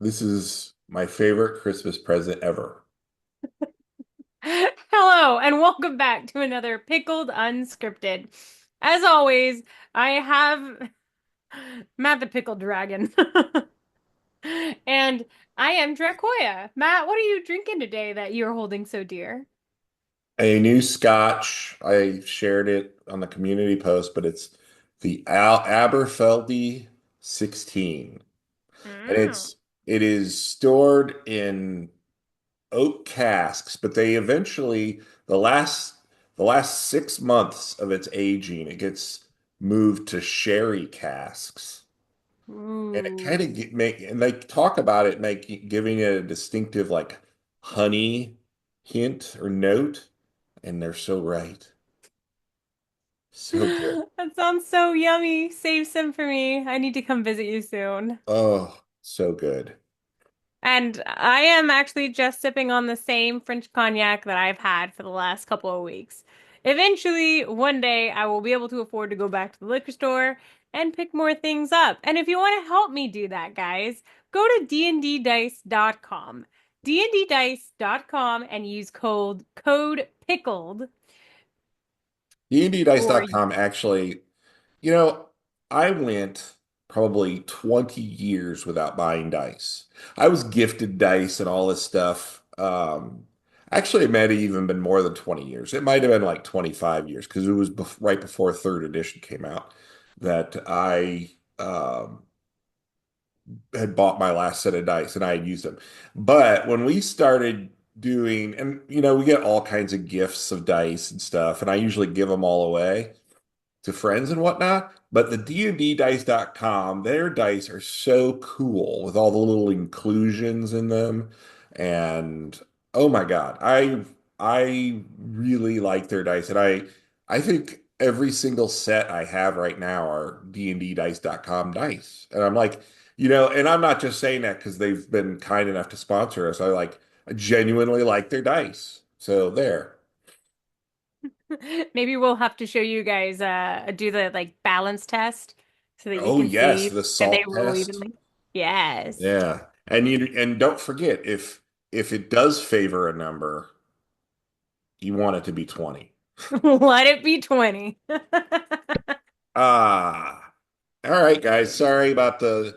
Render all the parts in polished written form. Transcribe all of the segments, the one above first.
This is my favorite Christmas present ever. Hello, and welcome back to another Pickled Unscripted. As always, I have Matt the Pickled Dragon. And I am Dracoya. Matt, what are you drinking today that you're holding so dear? A new scotch. I shared it on the community post, but it's the Al Aberfeldy 16. And Mm. it is stored in oak casks, but they eventually the last 6 months of its aging, it gets moved to sherry casks. And it kind Ooh. of make and they talk about it giving it a distinctive like honey hint or note, and they're so right. So good. That sounds so yummy. Save some for me. I need to come visit you soon. Oh, so good. And I am actually just sipping on the same French cognac that I've had for the last couple of weeks. Eventually, one day, I will be able to afford to go back to the liquor store and pick more things up. And if you want to help me do that, guys, go to dnddice.com. dnddice.com and use code PICKLED for dnddice.com actually, you know, I went probably 20 years without buying dice. I was gifted dice and all this stuff. Actually, it might have even been more than 20 years. It might have been like 25 years because it was right before third edition came out that I had bought my last set of dice and I had used them. But when we started doing, and we get all kinds of gifts of dice and stuff, and I usually give them all away to friends and whatnot. But the dnddice.com, their dice are so cool with all the little inclusions in them. And oh my God, I really like their dice. And I think every single set I have right now are dnddice.com dice. And I'm like, and I'm not just saying that because they've been kind enough to sponsor us. I genuinely like their dice. So there. maybe we'll have to show you guys do the like balance test so that you Oh can yes, see the if they salt roll test. evenly. Yes. Yeah. And don't forget if it does favor a number, you want it to be 20. Let it be 20. Ah. All right, guys. Sorry about the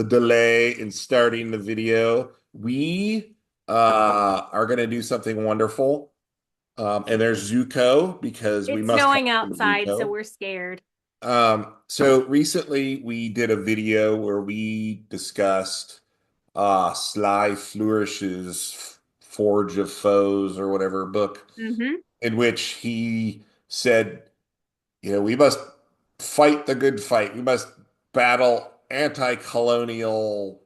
delay in starting the video. We are gonna do something wonderful. And there's Zuko because we It's must have snowing some outside, so Zuko. we're scared. So recently we did a video where we discussed Sly Flourish's Forge of Foes or whatever book, Hmm. in which he said, we must fight the good fight. We must battle anti-colonial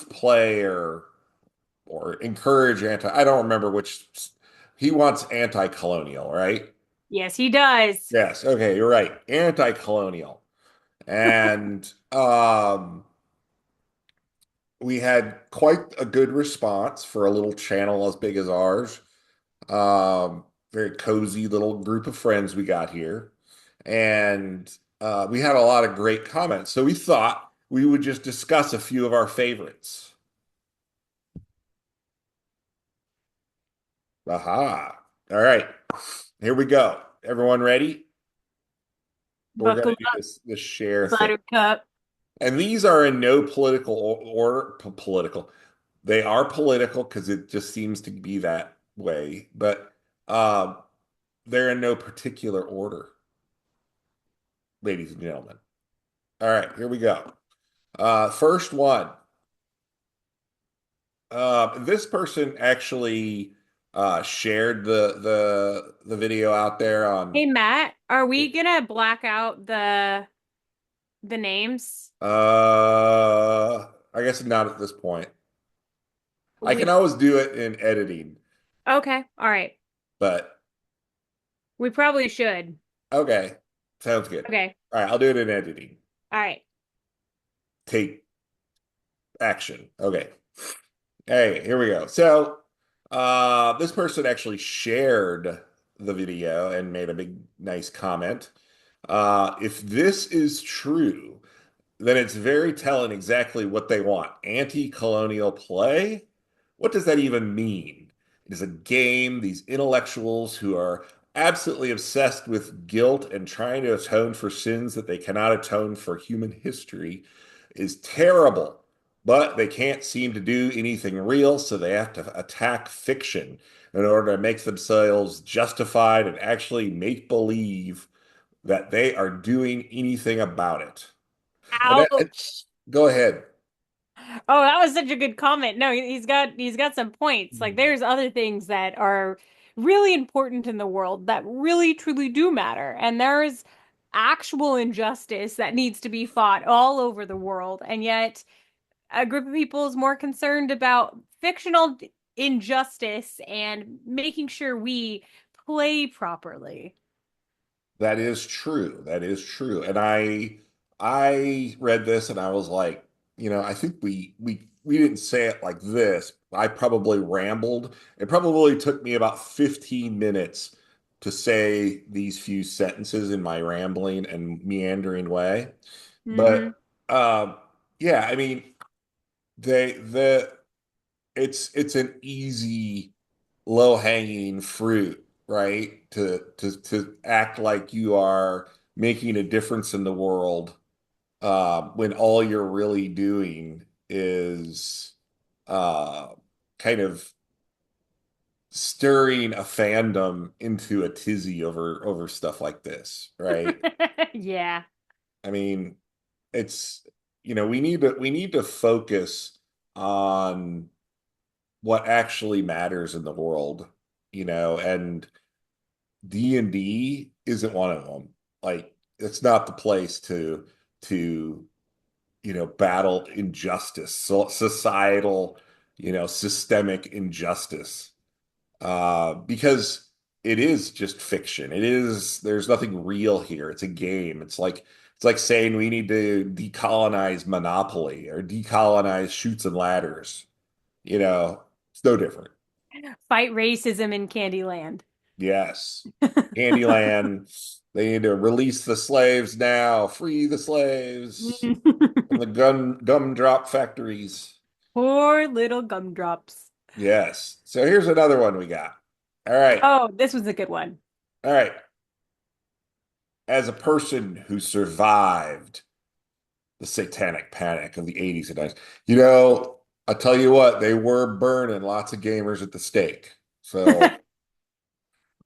play or encourage I don't remember which. He wants anti-colonial, right? Yes, he does. Yes. Okay, you're right. Anti-colonial. And we had quite a good response for a little channel as big as ours. Very cozy little group of friends we got here. And we had a lot of great comments. So we thought we would just discuss a few of our favorites. Aha. All right. Here we go. Everyone ready? We're going Buckle to do up, this share thing. Buttercup. And these are in no political order, political. They are political because it just seems to be that way, but uh, they're in no particular order, ladies and gentlemen. All right, here we go. First one. This person actually shared the video out there on. Hey, Matt, are we gonna black out the names? I guess not at this point. I can We always do it in editing, okay, all right. but We probably should. okay, sounds good. Okay, All right, I'll do it in editing. all right. Take action. Okay. Hey, here we go. So, this person actually shared the video and made a big, nice comment. If this is true, then it's very telling exactly what they want. Anti-colonial play? What does that even mean? It is a game, these intellectuals who are absolutely obsessed with guilt and trying to atone for sins that they cannot atone for human history is terrible. But they can't seem to do anything real, so they have to attack fiction in order to make themselves justified and actually make believe that they are doing anything about it. And Ouch. go ahead. Oh, that was such a good comment. No, he's got some points. Like there's other things that are really important in the world that really truly do matter. And there's actual injustice that needs to be fought all over the world. And yet a group of people is more concerned about fictional injustice and making sure we play properly. That is true. That is true. And I read this and I was like, I think we didn't say it like this. I probably rambled. It probably took me about 15 minutes to say these few sentences in my rambling and meandering way. Hmm. But yeah, I mean, the it's an easy low-hanging fruit, right? To act like you are making a difference in the world when all you're really doing is uh, kind of stirring a fandom into a tizzy over stuff like this, right? Yeah. I mean, it's we need to focus on what actually matters in the world, and D&D isn't one of them. Like it's not the place to battle injustice, so societal, systemic injustice. Because it is just fiction. There's nothing real here. It's a game. It's like saying we need to decolonize Monopoly or decolonize Shoots and Ladders. It's no different. Fight racism in Candyland. Yes. Candyland, they need to release the slaves now, free the slaves from the gumdrop factories. Poor little gumdrops. Yes. So here's another one we got. All right. Oh, this was a good one. All right. As a person who survived the satanic panic of the 80s and 90s, I'll tell you what, they were burning lots of gamers at the stake. So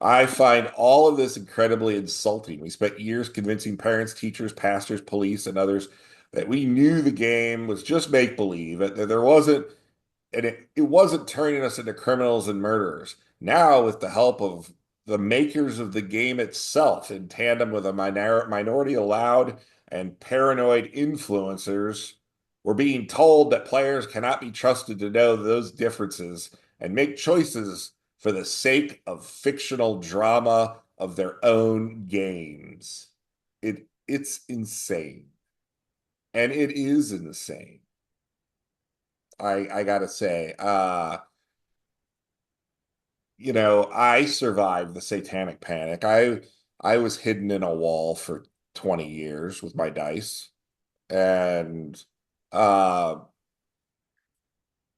I find all of this incredibly insulting. We spent years convincing parents, teachers, pastors, police, and others that we knew the game was just make believe, that there wasn't, and it wasn't turning us into criminals and murderers. Now, with the help of the makers of the game itself, in tandem with a minority allowed and paranoid influencers, we're being told that players cannot be trusted to know those differences and make choices for the sake of fictional drama of their own games. It's insane. And it is insane. I gotta say, I survived the satanic panic. I was hidden in a wall for 20 years with my dice. And uh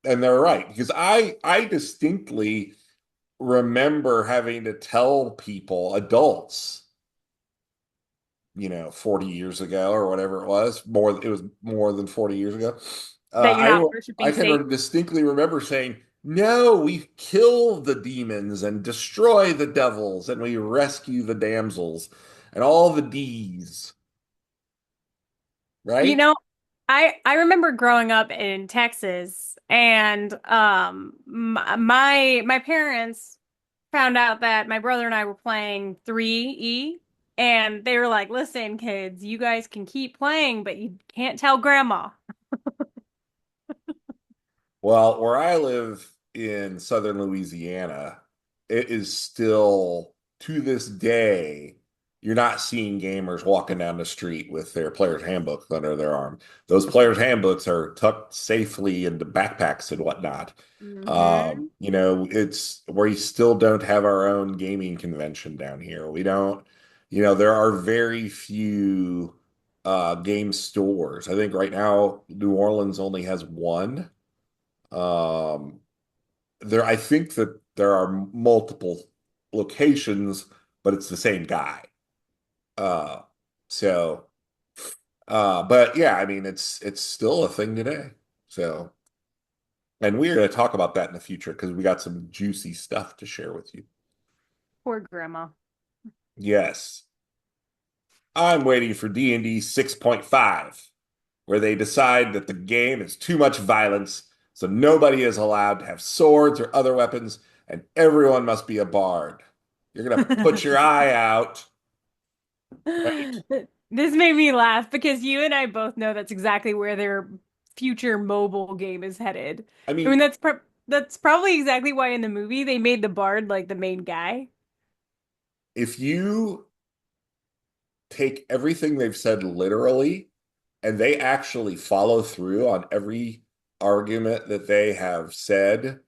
and they're right, because I distinctly remember having to tell people, adults, 40 years ago or whatever it was more than 40 years ago. That you're not I worshiping can Satan. distinctly remember saying, no, we kill the demons and destroy the devils and we rescue the damsels and all the D's, You right? know, I remember growing up in Texas and my parents found out that my brother and I were playing 3E and they were like, "Listen, kids, you guys can keep playing, but you can't tell grandma." Well, where I live in southern Louisiana, it is still to this day, you're not seeing gamers walking down the street with their player's handbook under their arm. Those player's handbooks are tucked safely into backpacks and whatnot. Hmm. It's where we still don't have our own gaming convention down here. We don't, there are very few. game stores. I think right now New Orleans only has one. Um, I think that there are multiple locations, but it's the same guy. Uh, so, but yeah, I mean, it's still a thing today. So, and we're going to talk about that in the future because we got some juicy stuff to share with you. Poor grandma. Yes, I'm waiting for D&D 6.5, where they decide that the game is too much violence, so nobody is allowed to have swords or other weapons, and everyone must be a bard. You're going to put your eye out, right? This made me laugh because you and I both know that's exactly where their future mobile game is headed. I I mean, mean, that's probably exactly why in the movie they made the bard like the main guy. if you take everything they've said literally and they actually follow through on every argument that they have said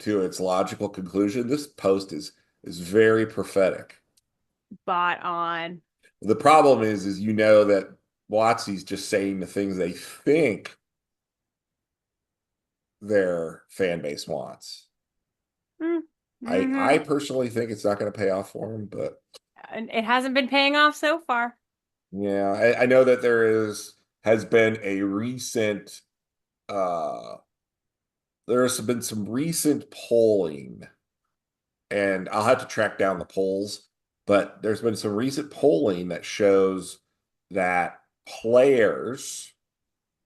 to its logical conclusion, this post is very prophetic. Bot on. The problem is you know that WotC's just saying the things they think their fan base wants. I Mm-hmm. personally think it's not going to pay off for them, but And it hasn't been paying off so far. yeah, I know that has been a recent uh there's been some recent polling, and I'll have to track down the polls, but there's been some recent polling that shows that players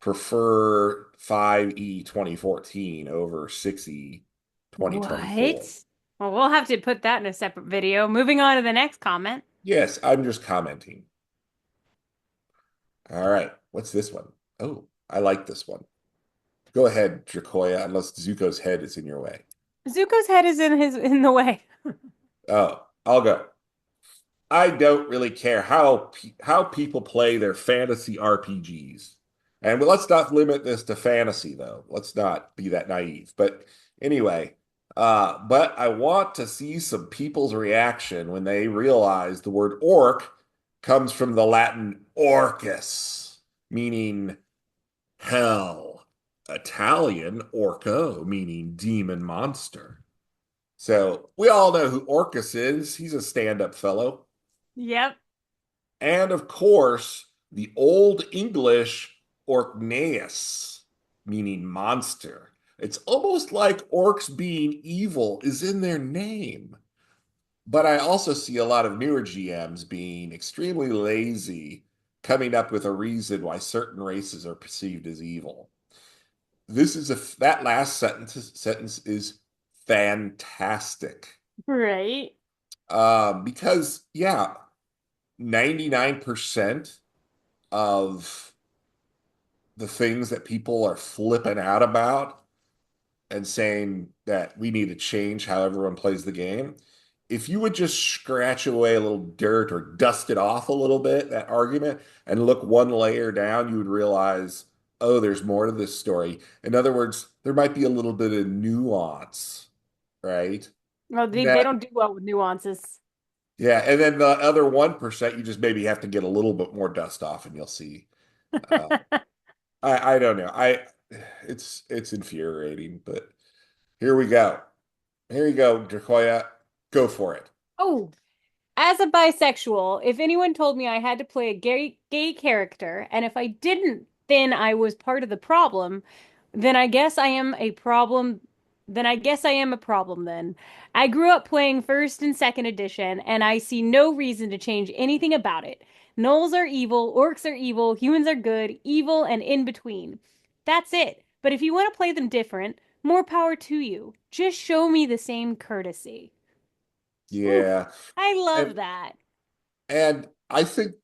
prefer 5E 2014 over 6E 2024. What? Well, we'll have to put that in a separate video. Moving on to the next comment. Yes, I'm just commenting. All right, what's this one? Oh, I like this one. Go ahead, Dracoya, unless Zuko's head is in your way. Zuko's head is in the way. Oh, I'll go. I don't really care how people play their fantasy RPGs. And let's not limit this to fantasy though. Let's not be that naive. But anyway, but I want to see some people's reaction when they realize the word orc comes from the Latin orcus, meaning hell. Italian orco, meaning demon monster. So we all know who Orcus is. He's a stand-up fellow. Yep. And of course, the Old English Orkneus, meaning monster. It's almost like orcs being evil is in their name. But I also see a lot of newer GMs being extremely lazy, coming up with a reason why certain races are perceived as evil. That last sentence is fantastic. Right. Because yeah, 99% of the things that people are flipping out about and saying that we need to change how everyone plays the game. If you would just scratch away a little dirt or dust it off a little bit, that argument, and look one layer down, you would realize, oh, there's more to this story. In other words, there might be a little bit of nuance, right? Well, they That, don't do well with nuances. yeah, and then the other 1%, you just maybe have to get a little bit more dust off, and you'll see. Uh, I don't know. It's infuriating, but here we go. Here you go, Dracoya. Go for it. Oh, as a bisexual, if anyone told me I had to play a gay character, and if I didn't, then I was part of the problem, then I guess I am a problem. Then I guess I am a problem then. I grew up playing first and second edition, and I see no reason to change anything about it. Gnolls are evil, orcs are evil, humans are good, evil, and in between. That's it. But if you want to play them different, more power to you. Just show me the same courtesy. Oof, Yeah. I love And that. and I think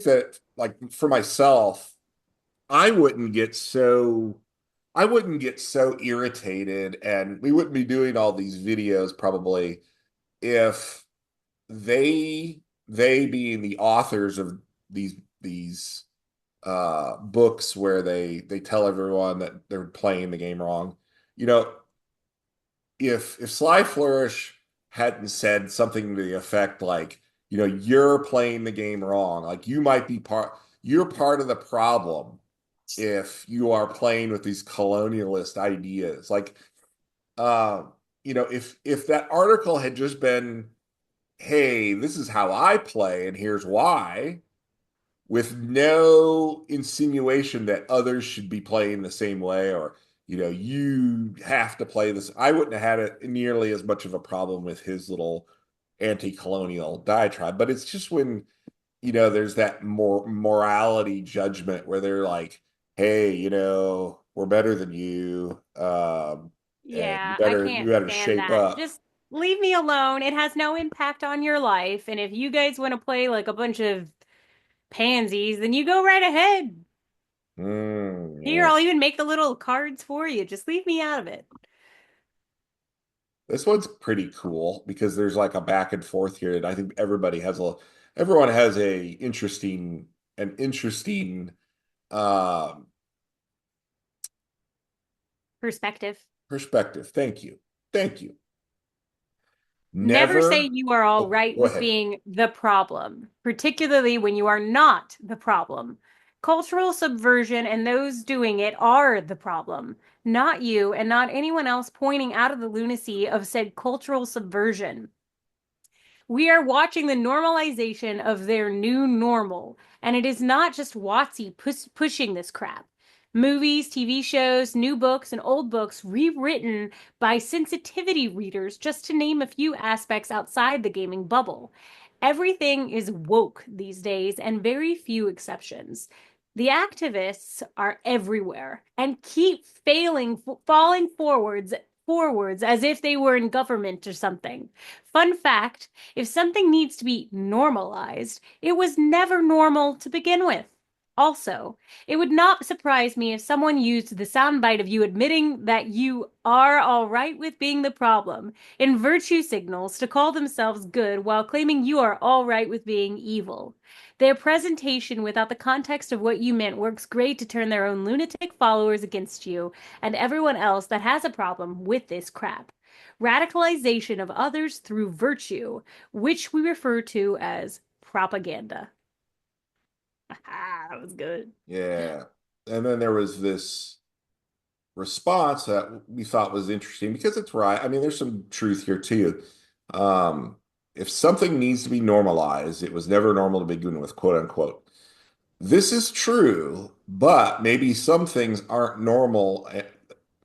that like for myself, I wouldn't get so irritated and we wouldn't be doing all these videos probably if they being the authors of these books where they tell everyone that they're playing the game wrong. You know, if Sly Flourish hadn't said something to the effect like you're playing the game wrong. Like you're part of the problem if you are playing with these colonialist ideas. Like, uh, if that article had just been, hey, this is how I play and here's why, with no insinuation that others should be playing the same way or you have to play this. I wouldn't have had it nearly as much of a problem with his little anti-colonial diatribe. But it's just when there's that more morality judgment where they're like, hey, we're better than you, and you Yeah, I better you can't better stand shape that. up. Just leave me alone. It has no impact on your life. And if you guys want to play like a bunch of pansies, then you go right ahead. Here, Yeah. I'll even make the little cards for you. Just leave me out of it. This one's pretty cool because there's like a back and forth here, and I think everyone has an interesting um, Perspective. perspective. Thank you. Never say Never. you are all Oh, right go with ahead. being the problem, particularly when you are not the problem. Cultural subversion and those doing it are the problem, not you and not anyone else pointing out of the lunacy of said cultural subversion. We are watching the normalization of their new normal, and it is not just WotC pushing this crap. Movies, TV shows, new books, and old books rewritten by sensitivity readers, just to name a few aspects outside the gaming bubble. Everything is woke these days, and very few exceptions. The activists are everywhere and keep falling forwards as if they were in government or something. Fun fact, if something needs to be normalized, it was never normal to begin with. Also, it would not surprise me if someone used the soundbite of you admitting that you are all right with being the problem in virtue signals to call themselves good while claiming you are all right with being evil. Their presentation without the context of what you meant works great to turn their own lunatic followers against you and everyone else that has a problem with this crap. Radicalization of others through virtue, which we refer to as propaganda. That was good. Yeah. And then there was this response that we thought was interesting because it's right. I mean, there's some truth here too. Um, if something needs to be normalized, it was never normal to begin with, quote unquote. This is true, but maybe some things aren't normal.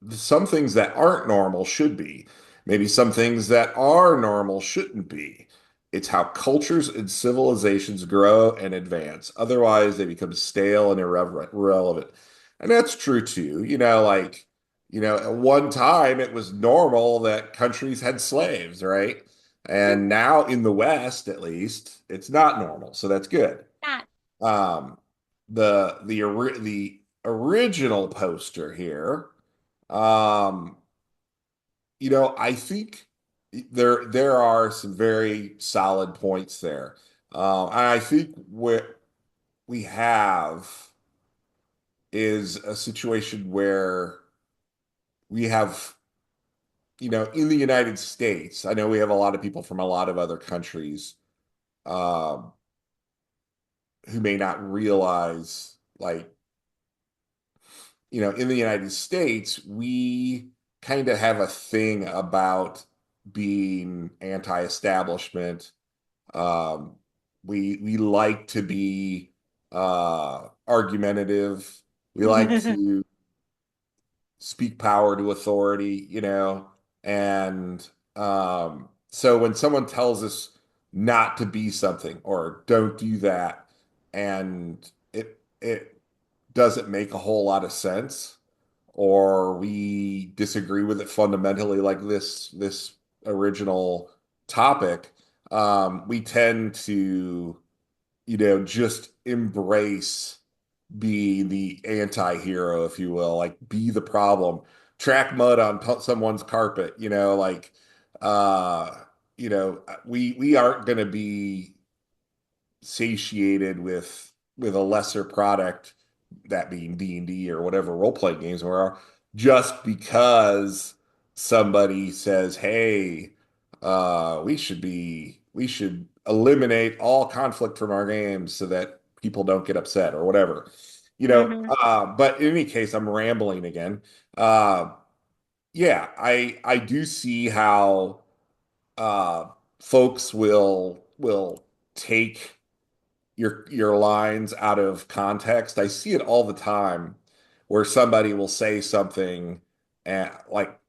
Some things that aren't normal should be. Maybe some things that are normal shouldn't be. It's how cultures and civilizations grow and advance. Otherwise, they become stale and irrelevant. And that's true too. At one time it was normal that countries had slaves, right? And now in the West, at least, it's not normal. So that's good. Not Um, the original poster here, um, I think there are some very solid points there. And I think what we have is a situation where we have, in the United States, I know we have a lot of people from a lot of other countries, um, who may not realize, like, in the United States, we kind of have a thing about being anti-establishment. Um, we like to be argumentative. We like to speak power to authority, and so when someone tells us not to be something or don't do that, and it doesn't make a whole lot of sense, or we disagree with it fundamentally, like this original topic, we tend to, just embrace be the anti-hero, if you will, like be the problem, track mud on someone's carpet, uh, we aren't going to be satiated with a lesser product, that being D&D or whatever role-playing games are, just because somebody says, hey, we should eliminate all conflict from our games so that people don't get upset or whatever. Hmm. But in any case, I'm rambling again. Uh, yeah, I do see how uh, folks will take your lines out of context. I see it all the time where somebody will say something and like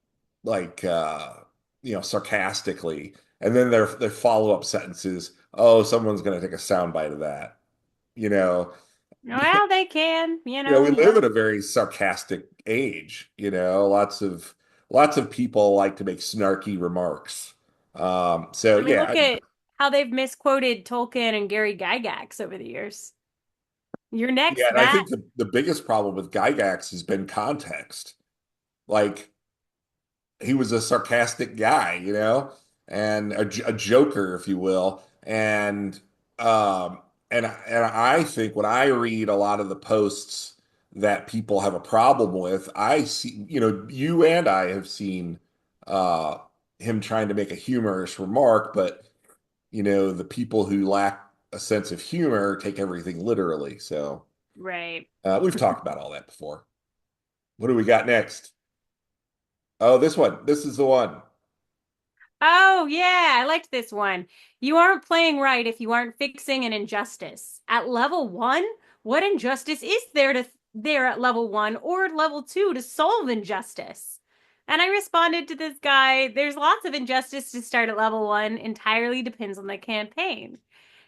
sarcastically, and then their follow-up sentences, oh, someone's going to take a soundbite of that. You know, Well, they can, we you live know. in a very sarcastic age, lots of people like to make snarky remarks. So I mean, yeah, look at how they've misquoted Tolkien and Gary Gygax over the years. You're yeah, next, and I Matt. think the biggest problem with Gygax has been context. Like he was a sarcastic guy, and a joker, if you will. Um, and I think when I read a lot of the posts that people have a problem with, I see, you and I have seen uh, him trying to make a humorous remark, but the people who lack a sense of humor take everything literally. So Right. we've talked about all that before. What do we got next? Oh, this one. This is the one. Oh, yeah, I liked this one. You aren't playing right if you aren't fixing an injustice. At level one, what injustice is there at level one or level two to solve injustice? And I responded to this guy, there's lots of injustice to start at level one, entirely depends on the campaign.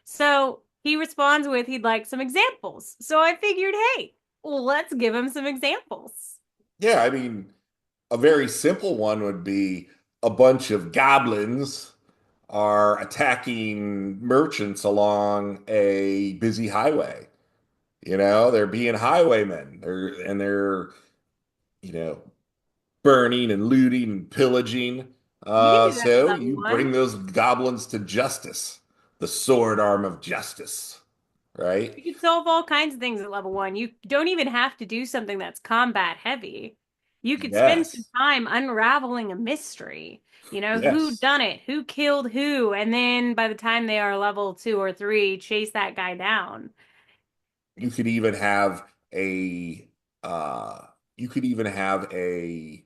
So he responds with he'd like some examples. So I figured, hey, let's give him some examples. Yeah, I mean, a very simple one would be a bunch of goblins are attacking merchants along a busy highway. They're being highwaymen. They're, you know, burning and looting and pillaging. You can do that at So level you one. bring those goblins to justice, the sword arm of justice, right? You can solve all kinds of things at level one. You don't even have to do something that's combat heavy. You could spend some Yes. time unraveling a mystery. Who Yes. done it? Who killed who? And then by the time they are level two or three, chase that guy down. You could even have a uh you could even have a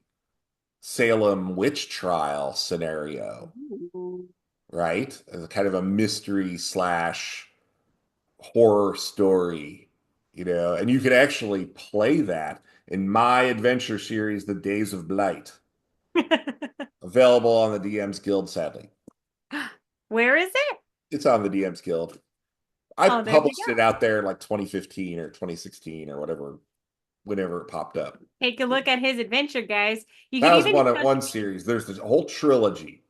Salem witch trial scenario, Ooh. right? As a kind of a mystery slash horror story, and you could actually play that in my adventure series, The Days of Blight, available on the DM's Guild, sadly. Where is it? It's on the DM's Guild. I Oh, there we published it go. out there in like 2015 or 2016 or whatever, whenever it popped up. Take a look at his adventure, guys. You could That was even one series. There's this whole trilogy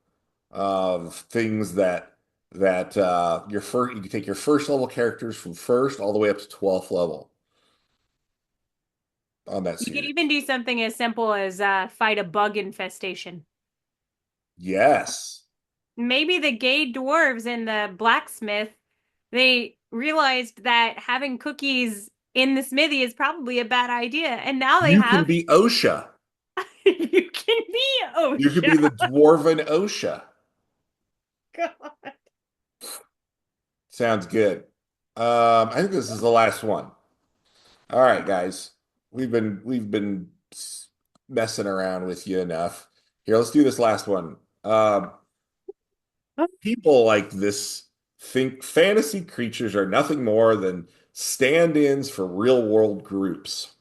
of things that your first you can take your first level characters from first all the way up to 12th level on that you could series. even do something as simple as fight a bug infestation. Yes. Maybe the gay dwarves and the blacksmith, they realized that having cookies in the smithy is probably a bad idea. And now they You can have, be OSHA. you can be You could be OSHA. the dwarven OSHA. God. Sounds good. I think this is the last one. All right, guys. We've been messing around with you enough. Here, let's do this last one. People like this think fantasy creatures are nothing more than stand-ins for real-world groups.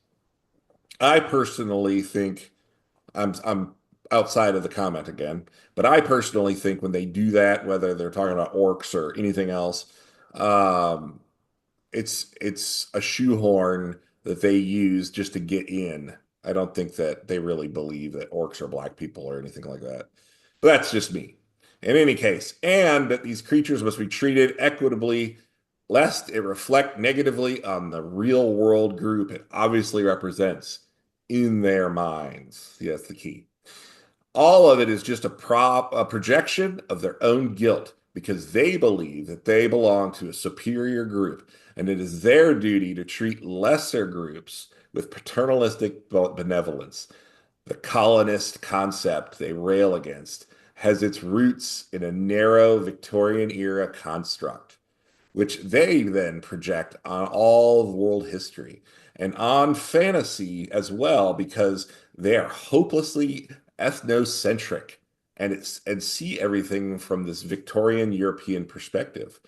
I personally think I'm outside of the comment again, but I personally think when they do that, whether they're talking about orcs or anything else, um, it's a shoehorn that they use just to get in. I don't think that they really believe that orcs are black people or anything like that. But that's just me. In any case, and that these creatures must be treated equitably, lest it reflect negatively on the real world group it obviously represents in their minds. See, that's the key. All of it is just a projection of their own guilt because they believe that they belong to a superior group, and it is their duty to treat lesser groups with paternalistic benevolence. The colonist concept they rail against has its roots in a narrow Victorian era construct, which they then project on all of world history and on fantasy as well, because they are hopelessly ethnocentric and see everything from this Victorian European perspective.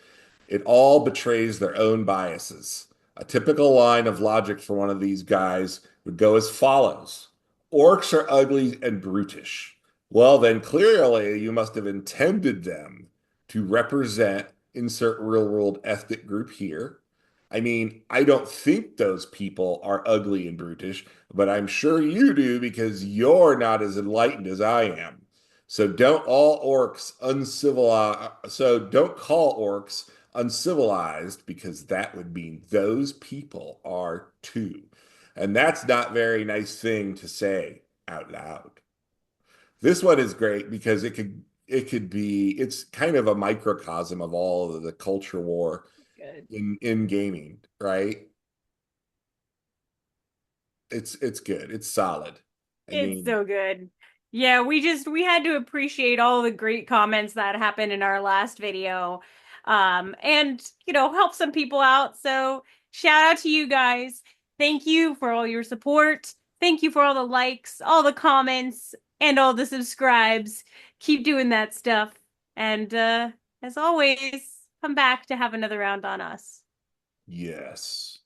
It all betrays their own biases. A typical line of logic for one of these guys would go as follows: Orcs are ugly and brutish. Well, then clearly you must have intended them to represent insert real world ethnic group here. I mean, I don't think those people are ugly and brutish, but I'm sure you do because you're not as enlightened as I am. So don't call orcs uncivilized because that would mean those people are too. And that's not very nice thing to say out loud. This one is great because it could be it's kind of a microcosm of all of the culture war Good. in gaming, right? It's good. It's solid. I It's mean, so good. Yeah, we had to appreciate all the great comments that happened in our last video. And help some people out. So shout out to you guys. Thank you for all your support. Thank you for all the likes, all the comments, and all the subscribes. Keep doing that stuff. And as always, come back to have another round on us. yes.